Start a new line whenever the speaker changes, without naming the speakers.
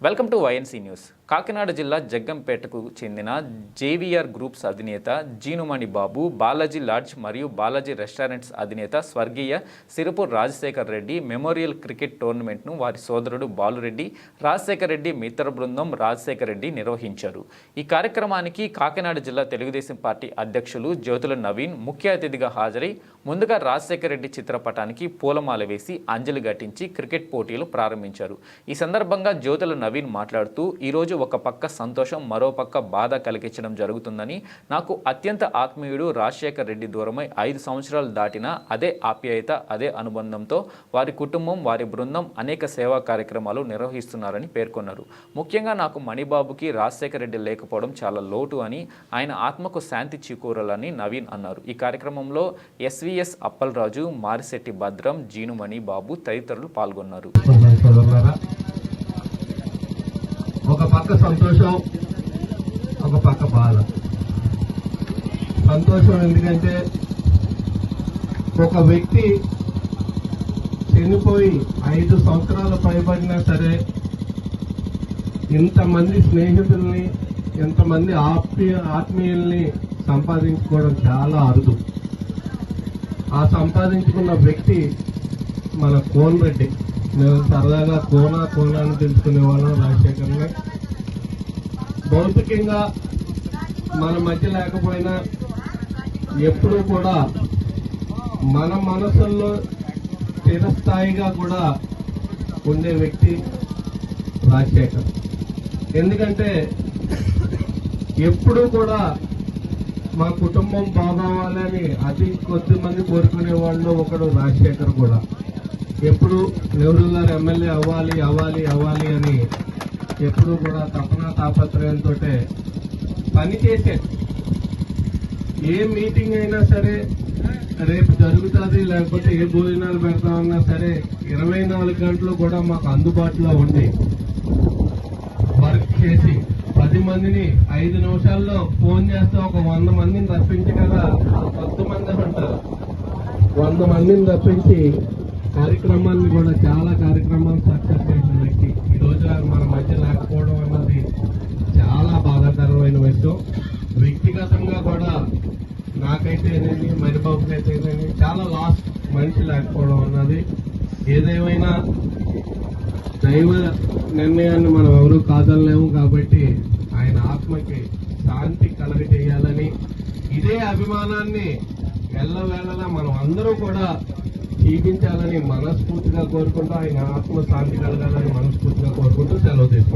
Welcome to YNC news. Kakinada జిల్లా జగ్గంపేటకు చెందిన JVR groups అధినేత జీనుమణి బాబు, బాలాజీ లాడ్జ్ మరియు బాలాజీ రెస్టారెంట్స్ అధినేత స్వర్గీయ సిరుపూర్ రాజశేఖర్ రెడ్డి మెమోరియల్ క్రికెట్ టోర్నమెంట్ను వారి సోదరుడు బాలురెడ్డి, రాజశేఖర్ రెడ్డి మిత్ర బృందం రాజశేఖర్ రెడ్డి నిర్వహించారు. ఈ కార్యక్రమానికి కాకినాడ జిల్లా తెలుగుదేశం పార్టీ అధ్యక్షులు జ్యోతుల నవీన్ ముఖ్య అతిథిగా హాజరై ముందుగా రాజశేఖర్ రెడ్డి చిత్రపటానికి పూలమాల వేసి అంజలి ఘటించి క్రికెట్ పోటీలు ప్రారంభించారు. ఈ సందర్భంగా జ్యోతుల నవీన్ మాట్లాడుతూ, ఈరోజు ఒక పక్క సంతోషం, మరో పక్క బాధ కలిగించడం జరుగుతుందని, నాకు అత్యంత ఆత్మీయుడు రాజశేఖర్ రెడ్డి దూరమై 5 సంవత్సరాలు దాటినా అదే ఆప్యాయత, అదే అనుబంధంతో వారి కుటుంబం, వారి బృందం అనేక సేవా కార్యక్రమాలు నిర్వహిస్తున్నారని పేర్కొన్నారు. ముఖ్యంగా నాకు మణిబాబుకి రాజశేఖర్ రెడ్డి లేకపోవడం చాలా లోటు అని, ఆయన ఆత్మకు శాంతి చేకూరాలని నవీన్ అన్నారు. ఈ కార్యక్రమంలో ఎస్వీఎస్ అప్పలరాజు, మారిశెట్టి భద్రం, జీనుమణి బాబు తదితరులు పాల్గొన్నారు.
ఒక పక్క సంతోషం, ఒక పక్క బాధ. సంతోషం ఎందుకంటే ఒక వ్యక్తి చనిపోయి 5 సంవత్సరాలు పైబడినా సరే ఇంతమంది స్నేహితుల్ని, ఇంతమంది ఆత్మీయుల్ని సంపాదించుకోవడం చాలా అరుదు. ఆ సంపాదించుకున్న వ్యక్తి మన కోన్ రెడ్డి. మేము సరదాగా కోనా అని తెలుసుకునే వాళ్ళం రాజశేఖర్ని. భౌతికంగా మన మధ్య లేకపోయినా ఎప్పుడూ కూడా మన మనసుల్లో చిరస్థాయిగా కూడా ఉండే వ్యక్తి రాజశేఖర్. ఎందుకంటే ఎప్పుడూ కూడా మా కుటుంబం బాగోవాలని అతి కొద్ది మంది కోరుకునే వాళ్ళు ఒకడు రాజశేఖర్ కూడా. ఎప్పుడు నెహ్రూ గారు ఎమ్మెల్యే అవ్వాలి అవ్వాలి అవ్వాలి అని ఎప్పుడు కూడా తపన తాపత్రయంతో పని చేసే. ఏ మీటింగ్ అయినా సరే, రేపు జరుగుతుంది లేకపోతే ఏ భోజనాలు పెడతామన్నా సరే 24 గంటలు కూడా మాకు అందుబాటులో ఉండి వర్క్ చేసి 10 మందిని 5 నిమిషాల్లో ఫోన్ చేస్తే ఒక 100 మందిని రప్పించి కదా, 10 మంది ఉంటారు, 100 మందిని రప్పించి కార్యక్రమాన్ని కూడా చాలా కార్యక్రమాలు సక్సెస్ చేసిన వ్యక్తి ఈ రోజు మన మధ్య లేకపోవడం అన్నది చాలా బాధాకరమైన విషయం. వ్యక్తిగతంగా కూడా నాకైతే ఏదేమి, మణిబాబుకి అయితే ఏదేమి చాలా లాస్ట్ మనిషి లేకపోవడం అన్నది. ఏదేమైనా దైవ నిర్ణయాన్ని మనం ఎవరూ కాదనలేము కాబట్టి ఆయన ఆత్మకి శాంతి కలగజేయాలని, ఇదే అభిమానాన్ని ఎల్లవేళలా మనం అందరూ కూడా జీవించాలని మనస్ఫూర్తిగా కోరుకుంటూ, ఆయన ఆత్మ శాంతి కలగాలని మనస్ఫూర్తిగా కోరుకుంటూ సెలవు తీసుకుంటాం.